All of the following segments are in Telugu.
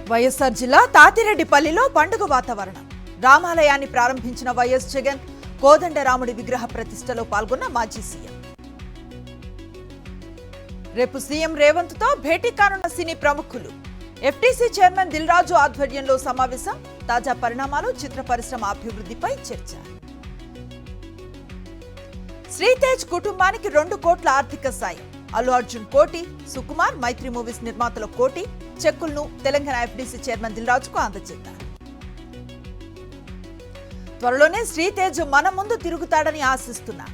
వైఎస్ఆర్ జిల్లా తాతిరెడ్డిపల్లిలో పండుగ వాతావరణం. రామాలయాన్ని ప్రారంభించిన వైఎస్ జగన్, కోదండరాముడి విగ్రహ ప్రతిష్టలో పాల్గొన్న మాజీ సీఎం. రేపు సీఎం రేవంత్ తో భేటీ కానున్న సినీ ప్రముఖులు. ఎఫ్టీసీ చైర్మన్ దిల్ రాజు ఆధ్వర్యంలో సమావేశం. తాజా పరిణామాలు, చిత్ర పరిశ్రమ అభివృద్ధిపై చర్చ. శ్రీతేజ్ కుటుంబానికి 2 కోట్ల ఆర్థిక సాయం. అల్లు అర్జున్ కోటి, సుకుమార్, మైత్రి మూవీస్ నిర్మాతల కోటి చెక్కులను తెలంగాణ ఎఫ్టీసీ చైర్మన్ దిల్ రాజుకు అందజేశారు. త్వరలోనే శ్రీతేజ్ మన ముందు తిరుగుతాడని ఆశిస్తున్నా.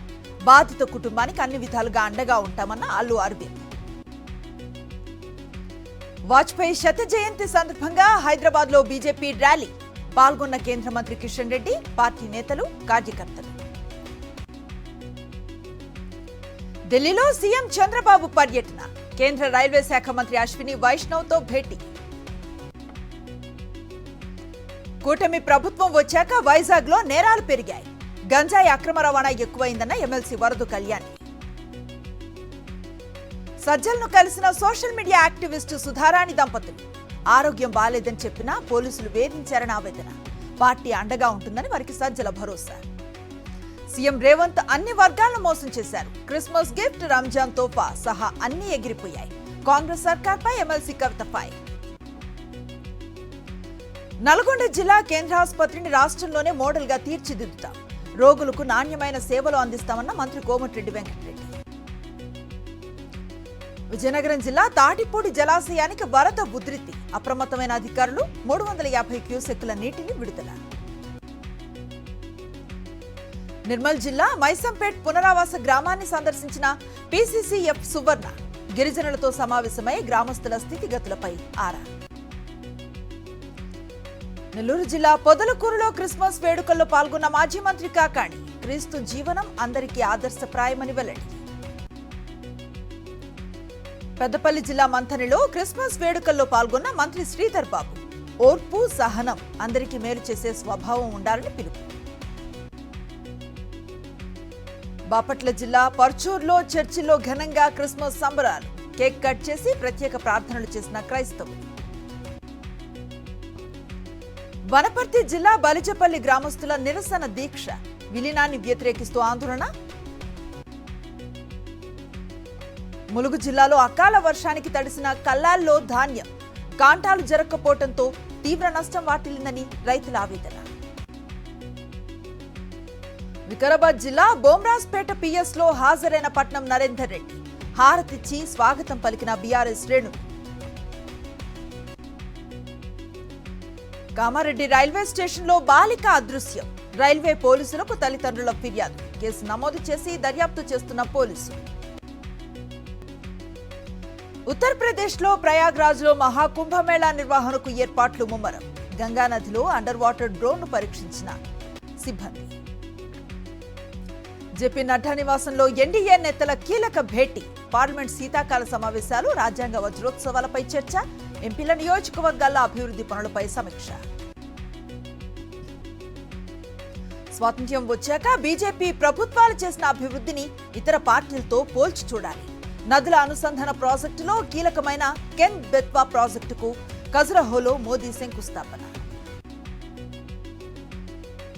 బాధిత కుటుంబానికి అన్ని విధాలుగా అండగా ఉంటామన్న అల్లు అరవింద్. వాజ్పేయి శత జయంతి సందర్భంగా హైదరాబాద్ లో బీజేపీ ర్యాలీ. పాల్గొన్న కేంద్ర మంత్రి కిషన్ రెడ్డి, పార్టీ నేతలు, కార్యకర్తలు. ఢిల్లీలో సీఎం చంద్రబాబు పర్యటన. కేంద్ర రైల్వే శాఖ మంత్రి అశ్విని వైష్ణవ్ తో భేటీ. కూటమి ప్రభుత్వం వచ్చాక వైజాగ్ లో నేరాలు పెరిగాయి. గంజాయి అక్రమ రవాణా ఎక్కువైందన్న ఎమ్మెల్సీ వరదు కళ్యాణ్. సజ్జలను కలిసిన సోషల్ మీడియా యాక్టివిస్టు సుధారాణి దంపతులు. ఆరోగ్యం బాలేదని చెప్పినా పోలీసులు వేధించారని ఆవేదన. పార్టీ అండగా ఉంటుందని వారికి సజ్జల భరోసా. సీఎం రేవంత్ అన్ని వర్గాలను మోసం చేశారు. క్రిస్మస్ గిఫ్ట్, రంజాన్ తోఫా సహా అన్ని ఎగిరిపోయాయి. కాంగ్రెస్ సర్కార్పై ఎమ్మెల్సీ కవిత ఫైర్. నల్గొండ జిల్లా కేంద్ర ఆసుపత్రిని రాష్ట్రంలోనే మోడల్ గా తీర్చిదిద్దుతాం. రోగులకు నాణ్యమైన సేవలు అందిస్తామన్న మంత్రి కోమటిరెడ్డి వెంకటరెడ్డి. విజయనగరం జిల్లా తాటిపూడి జలాశయానికి వరద ఉధృతి. అప్రమత్తమైన అధికారులు. 350 క్యూసెక్కుల నీటిని విడుదల. నిర్మల్ జిల్లా మైసంపేట్ పునరావాస గ్రామాన్ని సందర్శించిన పీసీసీఎఫ్ సువర్ణ. గిరిజనులతో సమావేశమై గ్రామస్తుల స్థితిగతులపై ఆరా. నెల్లూరు జిల్లా పొదలకూరులో క్రిస్మస్ వేడుకల్లో పాల్గొన్న మాజీ మంత్రి కాకాణి. క్రీస్తు జీవనం అందరికీ ఆదర్శప్రాయమని వెల్లడి. పెద్దపల్లి జిల్లా మంథనిలో క్రిస్మస్ వేడుకల్లో పాల్గొన్న మంత్రి శ్రీధర్ బాబు. ఓర్పు, సహనం, అందరికీ మేలు చేసే స్వభావం ఉండాలని పిలుపు. బాపట్ల జిల్లా పర్చూర్లో చర్చిలో ఘనంగా క్రిస్మస్ సంబరాలు. కేక్ కట్ చేసి ప్రత్యేక ప్రార్థనలు చేసిన క్రైస్తవులు. వనపర్తి జిల్లా బలిజపల్లి గ్రామస్తుల నిరసన దీక్ష. విలీనాన్ని వ్యతిరేకిస్తూ ఆందోళన. ములుగు జిల్లాలో అకాల వర్షానికి తడిసిన కల్లాల్లో ధాన్యం. కాంటాలు జరగకపోవడంతో తీవ్ర నష్టం వాటిల్లిందని రైతుల ఆవేదన. వికారాబాద్ జిల్లా బోమ్రాజ్పేట పిఎస్ లో హాజరైన పట్నం నరేందర్ రెడ్డి. హారతిచ్చి స్వాగతం పలికిన బీఆర్ఎస్ శ్రేణులు. కామారెడ్డి రైల్వే స్టేషన్ లో బాలిక అదృశ్యం. రైల్వే పోలీసులకు తల్లిదండ్రుల ఫిర్యాదు. కేసు నమోదు చేసి దర్యాప్తు చేస్తున్న పోలీసులు. ఉత్తరప్రదేశ్ లో ప్రయాగ్రాజ్ లో మహాకుంభమేళా నిర్వహణకు ఏర్పాట్లు ముమ్మరం. గంగానదిలో అండర్ వాటర్ డ్రోన్ ను పరీక్షించిన సిబ్బంది. జేపీ నడ్డా నివాసంలో ఎన్డీఏ నేతల కీలక భేటీ. పార్లమెంట్ శీతాకాల సమావేశాలు, రాజ్యాంగ వజ్రోత్సవాలపై చర్చ. ఎంపీల నియోజకవర్గాల అభివృద్ధి పనులపై సమీక్ష. స్వాతంత్ర్యం వచ్చాక బీజేపీ ప్రభుత్వాలు చేసిన అభివృద్ధిని ఇతర పార్టీలతో పోల్చి చూడాలి. నదుల అనుసంధాన ప్రాజెక్టులో కీలకమైన కెన్ బెత్వా ప్రాజెక్టుకు ఖజురహోలో మోదీ శంకుస్థాపన.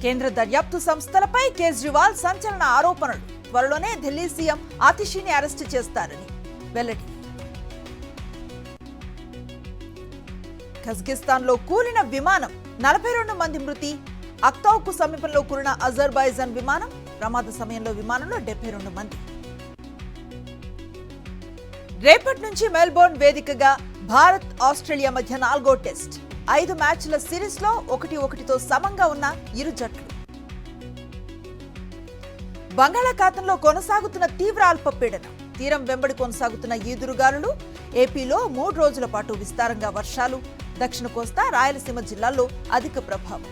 కేంద్ర దర్యాప్తు సంస్థలపై కేజ్రీవాల్ సంచలన ఆరోపణలు. త్వరలోనే ఢిల్లీ సీఎం ఆతిషిని అరెస్టు చేస్తారని వెల్లడి. కజకిస్తాన్ లో కూలిన విమానం. 42 మంది మృతి. అక్తౌకు సమీపంలో కూలిన అజర్బైజాన్ విమానం. ప్రమాద సమయంలో విమానంలో 72 మంది. రేపటి నుంచి మెల్బోర్న్ వేదికగా భారత్, ఆస్ట్రేలియా మధ్య 4వ టెస్ట్. 5 మ్యాచ్ల సిరీస్ లో 1-1తో సమంగా ఉన్న ఇరు జట్లు. బంగాళాఖాతంలో కొనసాగుతున్న తీవ్ర అల్పపీడనం. తీరం వెంబడి కొనసాగుతున్న ఈదురుగాలులు. ఏపీలో 3 రోజుల పాటు విస్తారంగా వర్షాలు. దక్షిణ కోస్తా, రాయలసీమ జిల్లాల్లో అధిక ప్రభావం.